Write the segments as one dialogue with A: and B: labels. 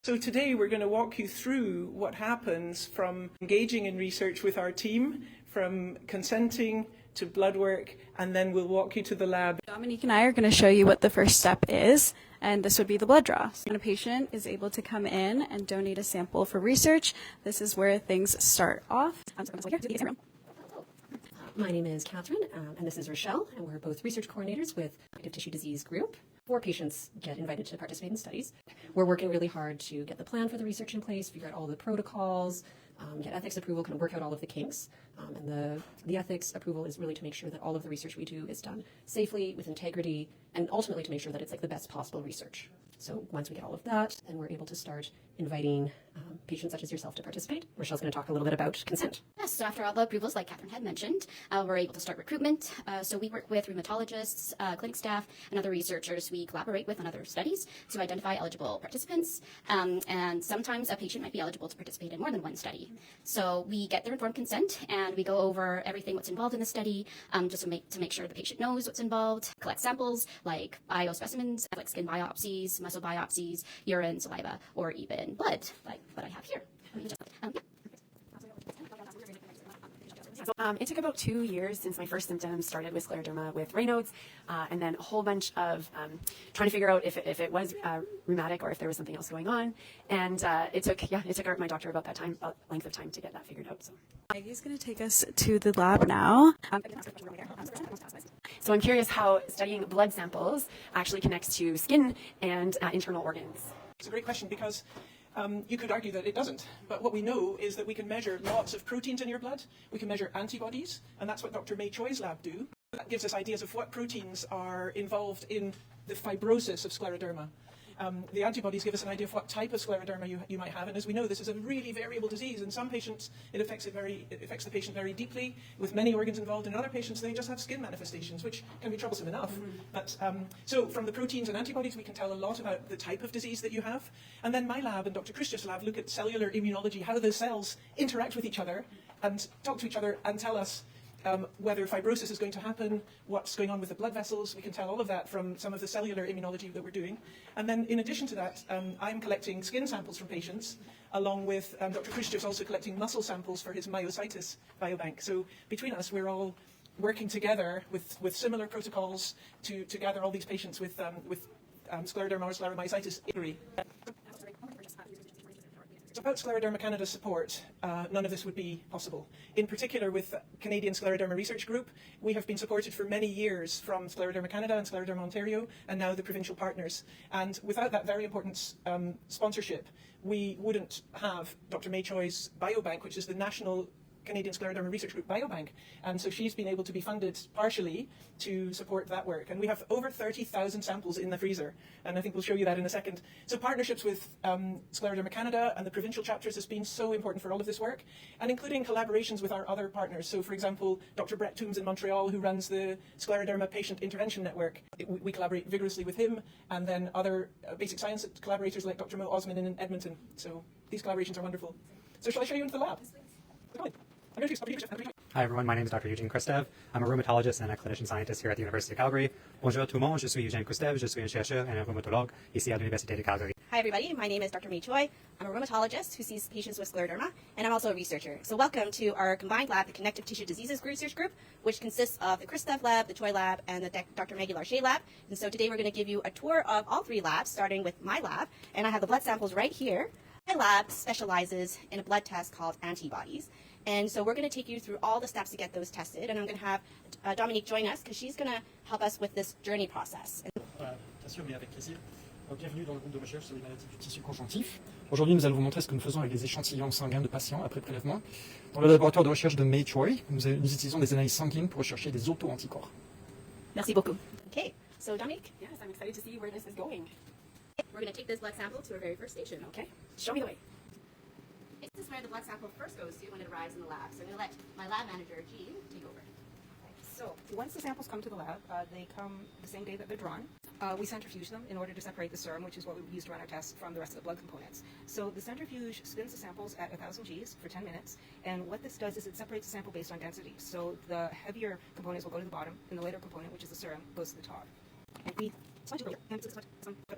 A: So today we're going to walk you through what happens from engaging in research with our team, from consenting to blood work, and then we'll walk you to the lab.
B: Dominique and I are going to show you what the first step is, and this would be the blood draw. When a patient is able to come in and donate a sample for research, this is where things start off.
C: My name is Catherine, and this is Rochelle, and we're both research coordinators with Connective Tissue Disease Group. 4 patients get invited to participate in studies. We're working really hard to get the plan for the research in place, figure out all the protocols, get ethics approval, kind of work out all of the kinks. And the ethics approval is really to make sure that all of the research we do is done safely, with integrity, and ultimately to make sure that it's like the best possible research. So once we get all of that, then we're able to start inviting patients such as yourself to participate. Rochelle's going to talk a little bit about consent.
D: Yes, so after all the approvals, like Catherine had mentioned, we're able to start recruitment. So we work with rheumatologists, clinic staff, and other researchers we collaborate with on other studies to identify eligible participants. And sometimes a patient might be eligible to participate in more than one study. So we get their informed consent, and we go over everything what's involved in the study, just to make sure the patient knows what's involved. Collect samples like biospecimens, like skin biopsies, muscle biopsies, urine, saliva, or even blood, like what I have here.
E: It took about 2 years since my first symptoms started with scleroderma with Raynaud's, and then a whole bunch of trying to figure out if it was rheumatic or if there was something else going on. And it took my doctor about that length of time to get that figured out. So
B: Maggie's going to take us to the lab now.
E: So I'm curious how studying blood samples actually connects to skin and internal organs.
A: It's a great question because you could argue that it doesn't, but what we know is that we can measure lots of proteins in your blood, we can measure antibodies, and that's what Dr. May Choi's lab do. That gives us ideas of what proteins are involved in the fibrosis of scleroderma. The antibodies give us an idea of what type of scleroderma you might have, and as we know, this is a really variable disease. In some patients, it affects the patient very deeply, with many organs involved. In other patients, they just have skin manifestations, which can be troublesome enough. But so from the proteins and antibodies, we can tell a lot about the type of disease that you have. And then my lab and Dr. Christian's lab look at cellular immunology, how the cells interact with each other and talk to each other and tell us whether fibrosis is going to happen, what's going on with the blood vessels. We can tell all of that from some of the cellular immunology that we're doing. And then in addition to that, I'm collecting skin samples from patients, along with Dr. Christian's also collecting muscle samples for his myositis biobank. So between us, we're all working together with similar protocols to gather all these patients with scleroderma or scleromyositis injury. So without Scleroderma Canada's support, none of this would be possible. In particular, with Canadian Scleroderma Research Group, we have been supported for many years from Scleroderma Canada and Scleroderma Ontario, and now the provincial partners. And without that very important sponsorship, we wouldn't have Dr. May Choi's biobank, which is the national Canadian Scleroderma Research Group biobank, and so she's been able to be funded partially to support that work. And we have over 30,000 samples in the freezer, and I think we'll show you that in a second. So partnerships with Scleroderma Canada and the provincial chapters has been so important for all of this work, and including collaborations with our other partners. So for example, Dr. Brett Toombs in Montreal, who runs the Scleroderma Patient Intervention Network. We collaborate vigorously with him, and then other basic science collaborators like Dr. Mo Osman in Edmonton. So these collaborations are wonderful. So shall I show you into the lab?
F: Hi everyone, my name is Dr. Eugene Kristev. I'm a rheumatologist and a clinician scientist here at the University of Calgary. Bonjour tout le monde, je suis Eugene Kristev, je suis un chercheur et un rhumatologue ici à l'Université de Calgary.
G: Hi everybody, my name is Dr. May Choi. I'm a rheumatologist who sees patients with scleroderma, and I'm also a researcher. So welcome to our combined lab, the Connective Tissue Diseases Research Group, which consists of the Kristev lab, the Choi lab, and the Dr. Maggie Larcher lab. And so today we're going to give you a tour of all 3 labs, starting with my lab, and I have the blood samples right here. My lab specializes in a blood test called antibodies. And so we're going to take you through all the steps to get those tested, and I'm going to have Dominique join us because she's going to help us with this journey process.
H: Bien sûr, mais avec plaisir. Bienvenue dans le groupe de recherche sur les maladies du tissu conjonctif. Aujourd'hui, nous allons vous montrer ce que nous faisons avec des échantillons sanguins de patients après prélèvement. Dans le laboratoire de recherche de May Choi, nous utilisons des analyses sanguines pour rechercher des auto-anticorps.
G: Merci beaucoup. Okay, so Dominique?
E: Yes, I'm excited to see where this is going.
G: We're going to take this blood sample to our very first station.
E: Okay, show me the way.
G: This is where the blood sample first goes to when it arrives in the lab. So I'm going to let my lab manager, Jean, take over.
I: So once the samples come to the lab, they come the same day that they're drawn. We centrifuge them in order to separate the serum, which is what we use to run our tests, from the rest of the blood components. So the centrifuge spins the samples at 1,000 Gs for 10 minutes, and what this does is it separates the sample based on density. So the heavier components will go to the bottom, and the lighter component, which is the serum, goes to the top.
G: And we
I: and this is what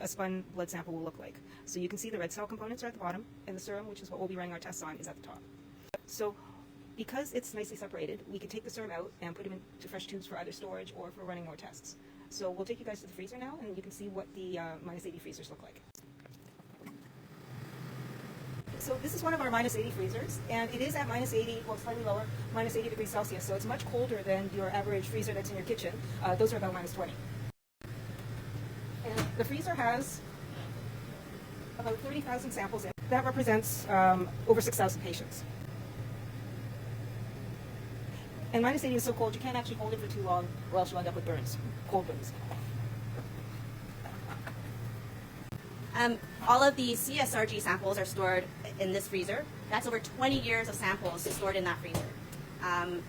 I: a spun blood sample will look like. So you can see the red cell components are at the bottom, and the serum, which is what we'll be running our tests on, is at the top. So because it's nicely separated, we can take the serum out and put them into fresh tubes for either storage or for running more tests. So we'll take you guys to the freezer now, and you can see what the -80 freezers look like. So this is one of our -80 freezers, and it is at -80, well, slightly lower, -80 degrees Celsius. So it's much colder than your average freezer that's in your kitchen. Those are about -20. And the freezer has about 30,000 samples in it. That represents over 6,000 patients. And -80 is so cold, you can't actually hold it for too long, or else you'll end up with burns, cold burns.
G: All of the CSRG samples are stored in this freezer. That's over 20 years of samples stored in that freezer. And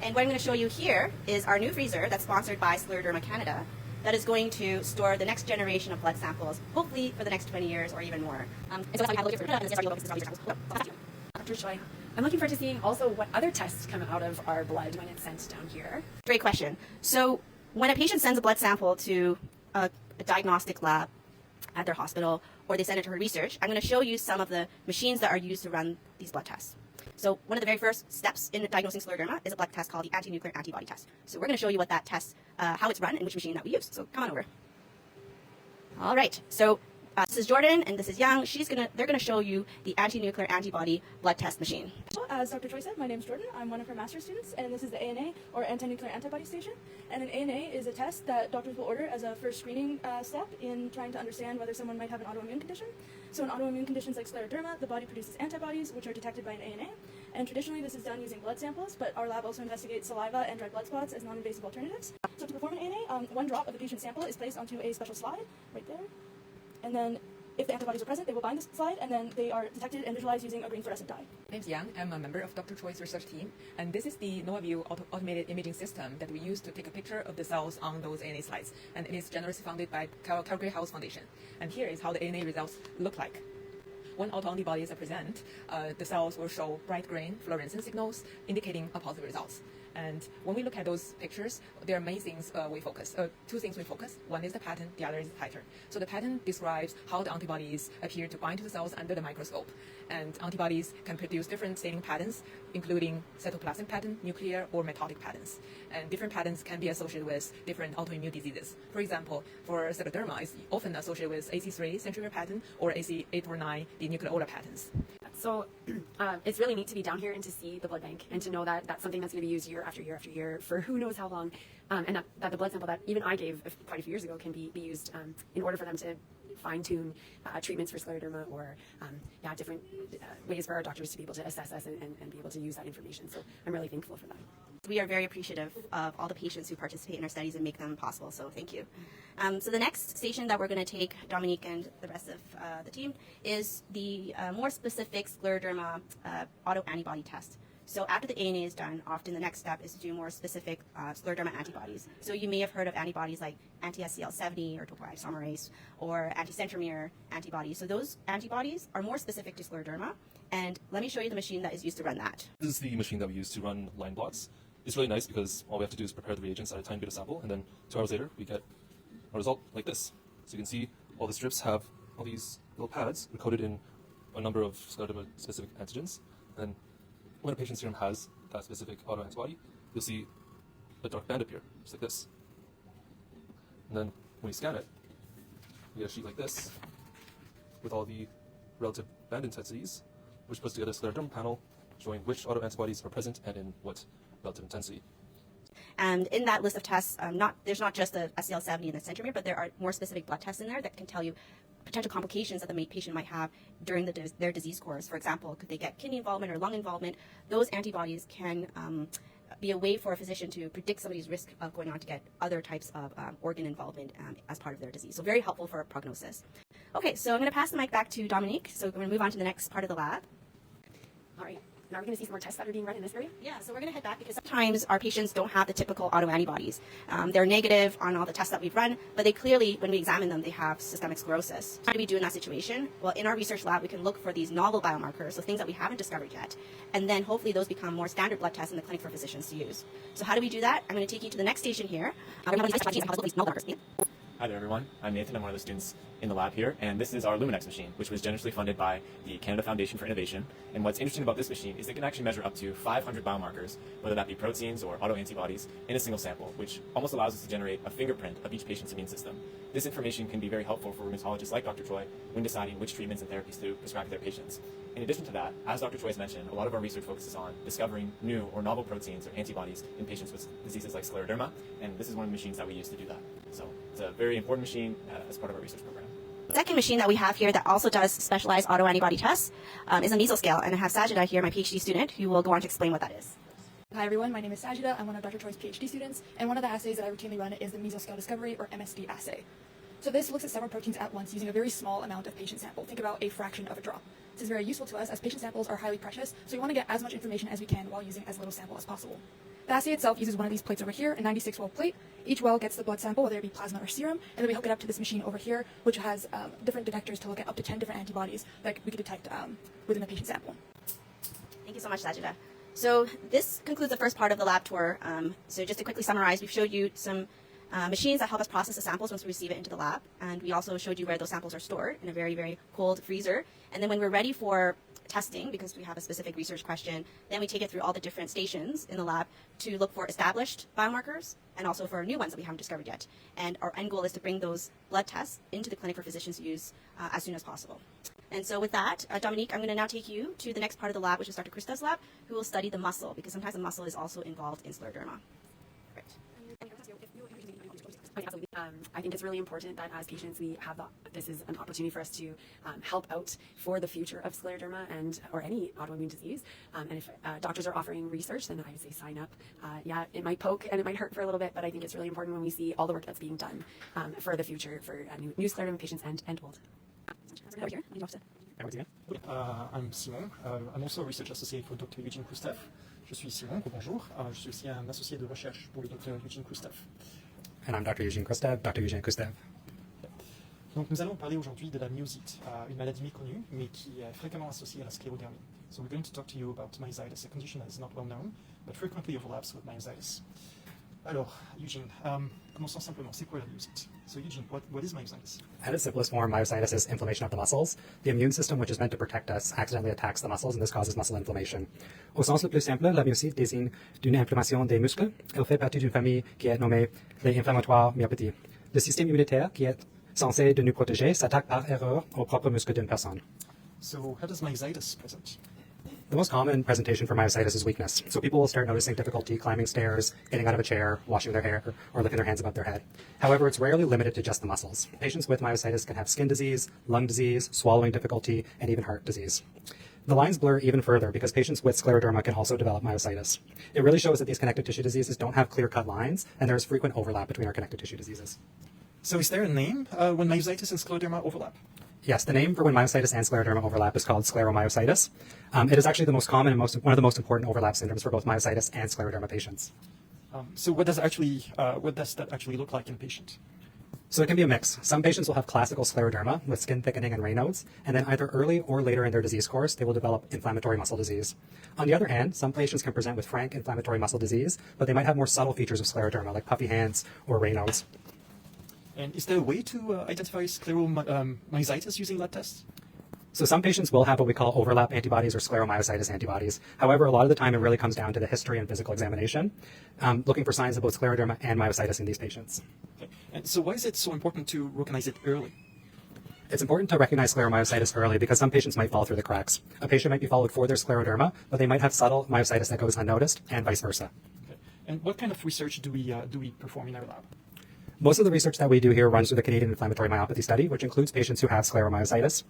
G: what I'm going to show you here is our new freezer that's sponsored by Scleroderma Canada that is going to store the next generation of blood samples, hopefully for the next 20 years or even more. And so that's why we have a little different.
E: Dr. Choi, I'm looking forward to seeing also what other tests come out of our blood when it's sent down here.
G: Great question. So when a patient sends a blood sample to a diagnostic lab at their hospital, or they send it to her research, I'm going to show you some of the machines that are used to run these blood tests. So one of the very first steps in diagnosing scleroderma is a blood test called the anti-nuclear antibody test. So we're going to show you what that test, how it's run, and which machine that we use. So come on over. All right. So this is Jordan, and this is Young. They're going to show you the anti-nuclear antibody blood test machine.
J: As Dr. Choi said, my name is Jordan. I'm one of her master's students, and this is the ANA, or anti-nuclear antibody station. And an ANA is a test that doctors will order as a first screening step in trying to understand whether someone might have an autoimmune condition. So in autoimmune conditions like scleroderma, the body produces antibodies, which are detected by an ANA. And traditionally, this is done using blood samples, but our lab also investigates saliva and dried blood spots as non-invasive alternatives. So to perform an ANA, one drop of the patient's sample is placed onto a special slide right there. And then if the antibodies are present, they will bind the slide, and then they are detected and visualized using a green fluorescent dye.
K: My name's Yang. I'm a member of Dr. Choi's research team, and this is the NovaView automated imaging system that we use to take a picture of the cells on those ANA slides, and it is generously funded by Calgary Health Foundation. And here is how the ANA results look like. When autoantibodies are present, the cells will show bright green fluorescent signals indicating a positive results. And when we look at those pictures, there are many things we focus. Two things we focus. One is the pattern, the other is the titer. So the pattern describes how the antibodies appear to bind to the cells under the microscope. And antibodies can produce different staining patterns, including cytoplasmic pattern, nuclear, or mitotic patterns. And different patterns can be associated with different autoimmune diseases. For example, for scleroderma, it's often associated with AC3 centrifugal pattern or AC8 or 9, the nucleolar patterns.
E: So it's really neat to be down here and to see the blood bank and to know that that's something that's going to be used year after year after year for who knows how long, and that the blood sample that even I gave quite a few years ago can be used in order for them to fine-tune treatments for scleroderma or different ways for our doctors to be able to assess us and be able to use that information. So I'm really thankful for that.
G: We are very appreciative of all the patients who participate in our studies and make them possible, so thank you. So the next station that we're going to take, Dominique and the rest of the team, is the more specific scleroderma autoantibody test. So after the ANA is done, often the next step is to do more specific scleroderma antibodies. So you may have heard of antibodies like anti-SCL70 or topoisomerase or anti-centromere antibodies. So those antibodies are more specific to scleroderma, and let me show you the machine that is used to run that.
L: This is the machine that we use to run line plots. It's really nice because all we have to do is prepare the reagents at a tiny bit of sample, and then 2 hours later we get a result like this. So you can see all the strips have all these little pads encoded in a number of scleroderma specific antigens. And then when a patient's serum has that specific autoantibody, you'll see a dark band appear, just like this. And then when we scan it, we get a sheet like this with all the relative band intensities, which puts together a scleroderma panel showing which autoantibodies are present and in what relative intensity.
G: And in that list of tests, there's not just the SCL70 and the centromere, but there are more specific blood tests in there that can tell you potential complications that the patient might have during their disease course. For example, could they get kidney involvement or lung involvement? Those antibodies can be a way for a physician to predict somebody's risk of going on to get other types of organ involvement as part of their disease. So very helpful for prognosis. Okay, so I'm going to pass the mic back to Dominique. So we're going to move on to the next part of the lab.
E: All right. Now we're going to see some more tests that are being run in this area?
G: Yeah, so we're going to head back because sometimes our patients don't have the typical autoantibodies. They're negative on all the tests that we've run, but they clearly, when we examine them, they have systemic sclerosis. What do we do in that situation? Well, in our research lab, we can look for these novel biomarkers, so things that we haven't discovered yet, and then hopefully those become more standard blood tests in the clinic for physicians to use. So how do we do that? I'm going to take you to the next station here.
M: Hi there, everyone. I'm Nathan. I'm one of the students in the lab here, and this is our Luminex machine, which was generously funded by the Canada Foundation for Innovation. And what's interesting about this machine is it can actually measure up to 500 biomarkers, whether that be proteins or autoantibodies, in a single sample, which almost allows us to generate a fingerprint of each patient's immune system. This information can be very helpful for rheumatologists like Dr. Choi when deciding which treatments and therapies to prescribe to their patients. In addition to that, as Dr. Choi has mentioned, a lot of our research focuses on discovering new or novel proteins or antibodies in patients with diseases like scleroderma, and this is one of the machines that we use to do that. So it's a very important machine as part of our research program.
G: The second machine that we have here that also does specialized autoantibody tests is a mesoscale, and I have Sajida here, my PhD student, who will go on to explain what that is.
J: Hi everyone, my name is Sajida. I'm one of Dr. Choi's PhD students, and one of the assays that I routinely run is the mesoscale discovery, or MSD assay. So this looks at several proteins at once using a very small amount of patient sample. Think about a fraction of a drop. This is very useful to us as patient samples are highly precious, so we want to get as much information as we can while using as little sample as possible. The assay itself uses one of these plates over here, a 96-well plate. Each well gets the blood sample, whether it be plasma or serum, and then we hook it up to this machine over here, which has different detectors to look at up to 10 different antibodies that we could detect within the patient sample.
G: Thank you so much, Sajida. So this concludes the first part of the lab tour. So just to quickly summarize, we've showed you some machines that help us process the samples once we receive it into the lab, and we also showed you where those samples are stored in a very, very cold freezer. And then when we're ready for testing, because we have a specific research question, then we take it through all the different stations in the lab to look for established biomarkers and also for new ones that we haven't discovered yet. And our end goal is to bring those blood tests into the clinic for physicians to use as soon as possible. And so with that, Dominique, I'm going to now take you to the next part of the lab, which is Dr. Kristev's lab, who will study the muscle, because sometimes the muscle is also involved in scleroderma.
E: I think it's really important that as patients we have this is an opportunity for us to help out for the future of scleroderma or any autoimmune disease. And if doctors are offering research, then I would say sign up. Yeah, it might poke and it might hurt for a little bit, but I think it's really important when we see all the work that's being done for the future for new scleroderma patients and old.
H: I'm Simon. I'm also a research associate for Dr. Eugene Kristev. Je suis Simon, bonjour. Je suis aussi un associé de recherche pour le Dr. Eugene Kristev.
F: And I'm Dr. Eugene Kristev, Dr. Eugene Kristev.
H: Donc nous allons parler aujourd'hui de la myosite, une maladie méconnue, mais qui est fréquemment associée à la sclérodermie. So we're going to talk to you about myositis, a condition that is not well known, but frequently overlaps with myositis. Alors, Eugene, commençons simplement. C'est quoi la myosite? So Eugene, what is myositis?
F: At its simplest form, myositis is inflammation of the muscles. The immune system, which is meant to protect us, accidentally attacks the muscles, and this causes muscle inflammation. Au sens le plus simple, la myosite désigne d'une inflammation des muscles. Elle fait partie d'une famille qui est nommée les inflammatoires myopathies. Le système immunitaire, qui est censé de nous protéger, s'attaque par erreur aux propres muscles d'une personne.
H: So how does myositis present?
F: The most common presentation for myositis is weakness. So people will start noticing difficulty climbing stairs, getting out of a chair, washing their hair, or lifting their hands above their head. However, it's rarely limited to just the muscles. Patients with myositis can have skin disease, lung disease, swallowing difficulty, and even heart disease. The lines blur even further because patients with scleroderma can also develop myositis. It really shows that these connective tissue diseases don't have clear-cut lines, and there's frequent overlap between our connective tissue diseases.
H: So is there a name when myositis and scleroderma overlap?
F: Yes, the name for when myositis and scleroderma overlap is called scleromyositis. It is actually the most common and one of the most important overlap syndromes for both myositis and scleroderma patients.
H: So what does that actually look like in a patient?
F: So it can be a mix. Some patients will have classical scleroderma with skin thickening and Raynaud's, and then either early or later in their disease course, they will develop inflammatory muscle disease. On the other hand, some patients can present with frank inflammatory muscle disease, but they might have more subtle features of scleroderma, like puffy hands or Raynaud's.
H: And is there a way to identify scleromyositis using lab tests?
F: So some patients will have what we call overlap antibodies or scleromyositis antibodies. However, a lot of the time it really comes down to the history and physical examination, looking for signs of both scleroderma and myositis in these patients.
H: Okay. And so why is it so important to recognize it early?
F: It's important to recognize scleromyositis early because some patients might fall through the cracks. A patient might be followed for their scleroderma, but they might have subtle myositis that goes unnoticed, and vice versa.
H: Okay. And what kind of research do we perform in our lab?
F: Most of the research that we do here runs through the Canadian Inflammatory Myopathy Study, which includes patients who have scleromyositis.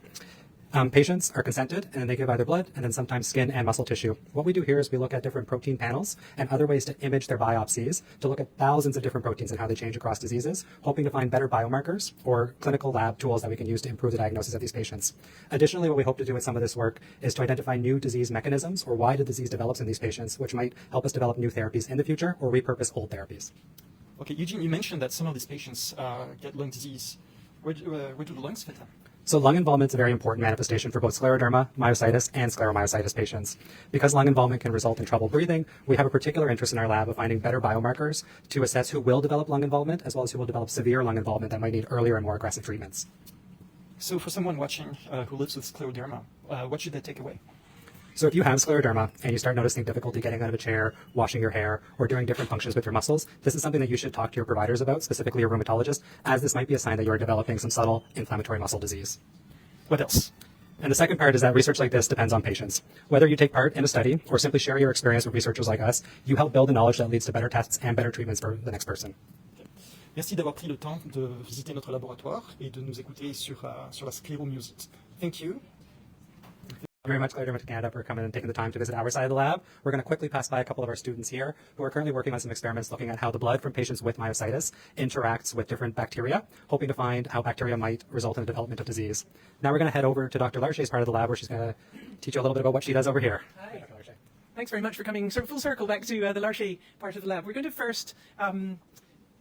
F: Patients are consented, and they give either blood and then sometimes skin and muscle tissue. What we do here is we look at different protein panels and other ways to image their biopsies to look at thousands of different proteins and how they change across diseases, hoping to find better biomarkers or clinical lab tools that we can use to improve the diagnosis of these patients. Additionally, what we hope to do with some of this work is to identify new disease mechanisms or why the disease develops in these patients, which might help us develop new therapies in the future or repurpose old therapies.
H: Okay, Eugene, you mentioned that some of these patients get lung disease. Where do the lungs fit in?
F: So lung involvement is a very important manifestation for both scleroderma, myositis, and scleromyositis patients. Because lung involvement can result in trouble breathing, we have a particular interest in our lab of finding better biomarkers to assess who will develop lung involvement, as well as who will develop severe lung involvement that might need earlier and more aggressive treatments.
H: So for someone watching who lives with scleroderma, what should they take away?
F: So if you have scleroderma and you start noticing difficulty getting out of a chair, washing your hair, or doing different functions with your muscles, this is something that you should talk to your providers about, specifically your rheumatologist, as this might be a sign that you are developing some subtle inflammatory muscle disease.
H: What else?
F: And the second part is that research like this depends on patients. Whether you take part in a study or simply share your experience with researchers like us, you help build the knowledge that leads to better tests and better treatments for the next person.
H: Merci d'avoir pris le temps de visiter notre laboratoire et de nous écouter sur la scléromyosite. Thank you.
F: Very much, Scleroderma Canada, for coming and taking the time to visit our side of the lab. We're going to quickly pass by a couple of our students here who are currently working on some experiments looking at how the blood from patients with myositis interacts with different bacteria, hoping to find how bacteria might result in the development of disease. Now we're going to head over to Dr. Larche's part of the lab, where she's going to teach you a little bit about what she does over here.
A: Hi. Thanks very much for coming full circle back to the Larche part of the lab. We're going to first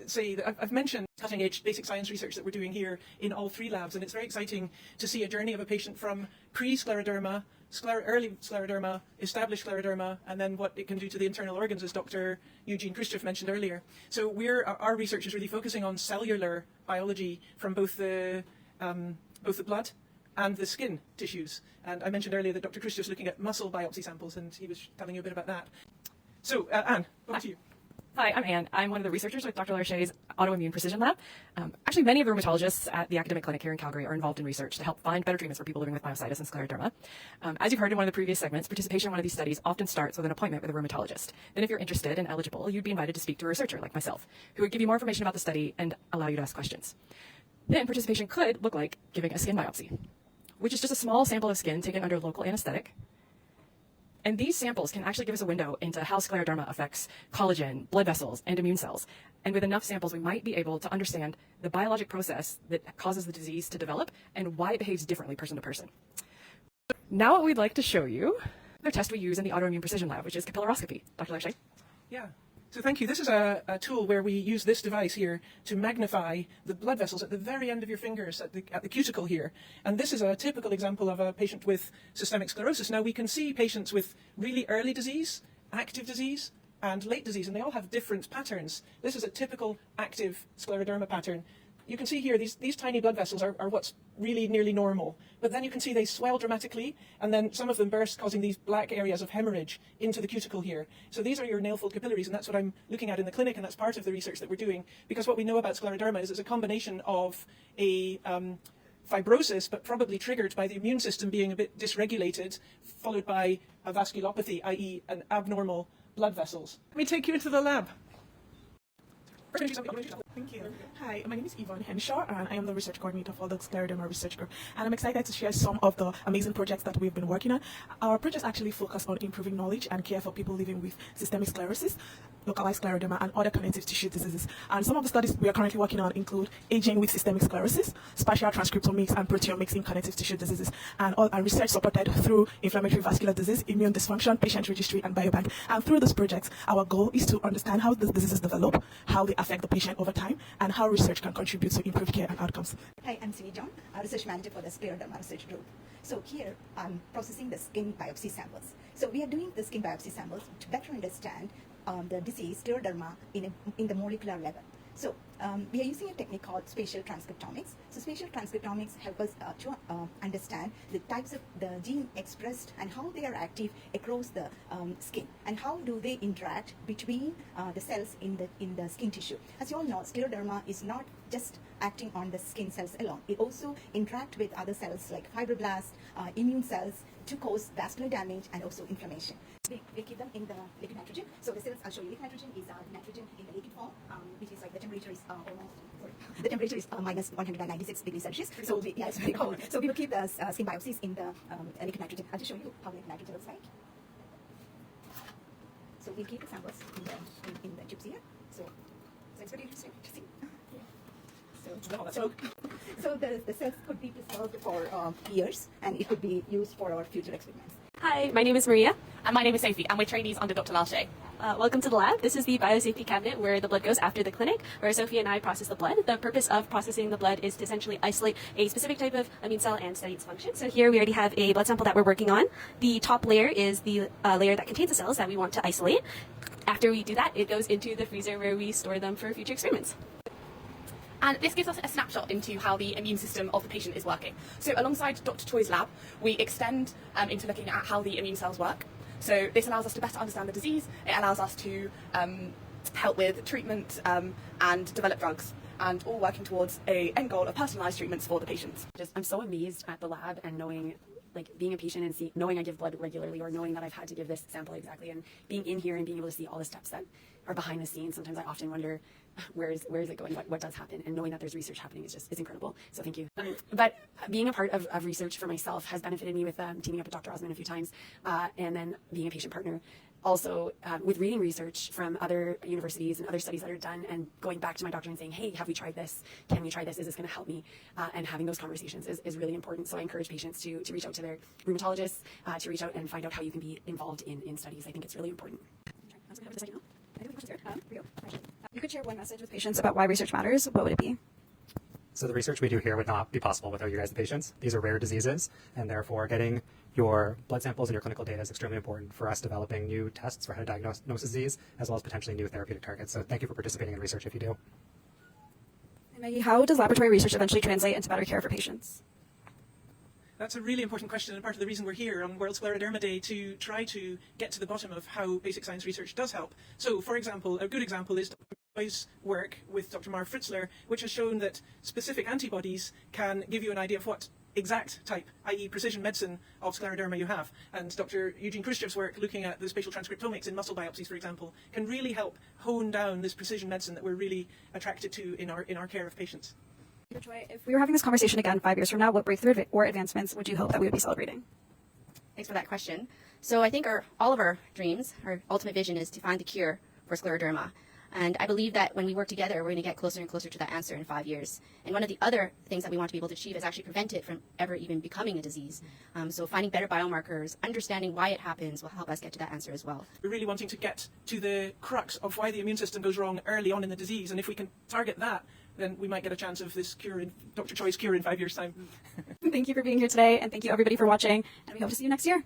A: say that I've mentioned cutting-edge basic science research that we're doing here in all three labs, and it's very exciting to see a journey of a patient from pre-scleroderma, early scleroderma, established scleroderma, and then what it can do to the internal organs, as Dr. Eugene Khrushchev mentioned earlier. So our research is really focusing on cellular biology from both the blood and the skin tissues. And I mentioned earlier that Dr. Khrushchev's looking at muscle biopsy samples, and he was telling you a bit about that. So, Anne, over to you.
E: Hi, I'm Anne. I'm one of the researchers with Dr. Larche's Autoimmune Precision Lab. Actually, many of the rheumatologists at the academic clinic here in Calgary are involved in research to help find better treatments for people living with myositis and scleroderma. As you've heard in one of the previous segments, participation in one of these studies often starts with an appointment with a rheumatologist. Then if you're interested and eligible, you'd be invited to speak to a researcher like myself, who would give you more information about the study and allow you to ask questions. Then participation could look like giving a skin biopsy, which is just a small sample of skin taken under local anesthetic. And these samples can actually give us a window into how scleroderma affects collagen, blood vessels, and immune cells. And with enough samples, we might be able to understand the biologic process that causes the disease to develop and why it behaves differently person to person. Now what we'd like to show you, the test we use in the Autoimmune Precision Lab, which is capillaroscopy. Dr. Larche?
A: Yeah. So thank you. This is a tool where we use this device here to magnify the blood vessels at the very end of your fingers, at the cuticle here. And this is a typical example of a patient with systemic sclerosis. Now we can see patients with really early disease, active disease, and late disease, and they all have different patterns. This is a typical active scleroderma pattern. You can see here these tiny blood vessels are what's really nearly normal. But then you can see they swell dramatically, and then some of them burst, causing these black areas of hemorrhage into the cuticle here. So these are your nail-fold capillaries, and that's what I'm looking at in the clinic, and that's part of the research that we're doing. Because what we know about scleroderma is it's a combination of a fibrosis, but probably triggered by the immune system being a bit dysregulated, followed by a vasculopathy, i.e. an abnormal blood vessels. Let me take you into the lab.
N: Thank you. Hi, my name is Yvonne Henshaw, and I am the research coordinator for the Scleroderma Research Group. And I'm excited to share some of the amazing projects that we've been working on. Our projects actually focus on improving knowledge and care for people living with systemic sclerosis, localized scleroderma, and other connective tissue diseases. And some of the studies we are currently working on include aging with systemic sclerosis, spatial transcriptomics and proteomics in connective tissue diseases, and all our research supported through inflammatory vascular disease, immune dysfunction, patient registry, and biobank. And through these projects, our goal is to understand how these diseases develop, how they affect the patient over time, and how research can contribute to improved care and outcomes.
O: Hi, I'm Sini John, a research manager for the Scleroderma Research Group. So here, I'm processing the skin biopsy samples. So we are doing the skin biopsy samples to better understand the disease, scleroderma, in the molecular level. So we are using a technique called spatial transcriptomics. So spatial transcriptomics help us to understand the types of the gene expressed and how they are active across the skin, and how do they interact between the cells in the skin tissue. As you all know, scleroderma is not just acting on the skin cells alone. It also interacts with other cells like fibroblasts, immune cells, to cause vascular damage and also inflammation. We keep them in the liquid nitrogen. So the cells, I'll show you, liquid nitrogen is nitrogen in the liquid form, which is like the temperature is the temperature is minus 196 degrees Celsius. So it's very cold. So we will keep the skin biopsies in the liquid nitrogen. I'll just show you how liquid nitrogen looks like. So we'll keep the samples in the tubes here. So it's very interesting to see. So the cells could be preserved for years, and it could be used for our future experiments.
E: Hi, my name is Maria. And my name is Sophie, and we're trainees under Dr. Larche.
P: Welcome to the lab. This is the biosafety cabinet where the blood goes after the clinic, where Sophie and I process the blood. The purpose of processing the blood is to essentially isolate a specific type of immune cell and study its function. So here we already have a blood sample that we're working on. The top layer is the layer that contains the cells that we want to isolate. After we do that, it goes into the freezer where we store them for future experiments.
Q: And this gives us a snapshot into how the immune system of the patient is working. So alongside Dr. Choi's lab, we extend into looking at how the immune cells work. So this allows us to better understand the disease. It allows us to help with treatment and develop drugs, and all working towards an end goal of personalised treatments for the patients.
E: I'm so amazed at the lab and knowing, like being a patient and knowing I give blood regularly, or knowing that I've had to give this sample exactly, and being in here and being able to see all the steps that are behind the scenes. Sometimes I often wonder, where is it going? What does happen? And knowing that there's research happening is incredible. So thank you. But being a part of research for myself has benefited me with teaming up with Dr. Osman a few times, and then being a patient partner. Also, with reading research from other universities and other studies that are done, and going back to my doctor and saying, hey, have we tried this? Can we try this? Is this going to help me? And having those conversations is really important. So I encourage patients to reach out to their rheumatologists, to reach out and find out how you can be involved in studies. I think it's really important.
B: You could share one message with patients about why research matters. What would it be?
F: So the research we do here would not be possible without you guys, the patients. These are rare diseases, and therefore getting your blood samples and your clinical data is extremely important for us developing new tests for how to diagnose disease, as well as potentially new therapeutic targets. So thank you for participating in research if you do.
B: And Maggie, how does laboratory research eventually translate into better care for patients?
A: That's a really important question, and part of the reason we're here on World Scleroderma Day, to try to get to the bottom of how basic science research does help. So, for example, a good example is Dr. Choi's work with Dr. Marv Fritzler, which has shown that specific antibodies can give you an idea of what exact type, i.e. precision medicine of scleroderma you have. And Dr. Eugene Khrushchev's work looking at the spatial transcriptomics in muscle biopsies, for example, can really help hone down this precision medicine that we're really attracted to in our care of patients.
B: Dr. Choi, if we were having this conversation again 5 years from now, what breakthrough or advancements would you hope that we would be celebrating?
D: Thanks for that question. So I think all of our dreams, our ultimate vision is to find the cure for scleroderma. And I believe that when we work together, we're going to get closer and closer to that answer in 5 years. And one of the other things that we want to be able to achieve is actually prevent it from ever even becoming a disease. So finding better biomarkers, understanding why it happens will help us get to that answer as well.
A: We're really wanting to get to the crux of why the immune system goes wrong early on in the disease. And if we can target that, then we might get a chance of this cure, Dr. Choi's cure in 5 years' time.
B: Thank you for being here today, and thank you everybody for watching, and we hope to see you next year.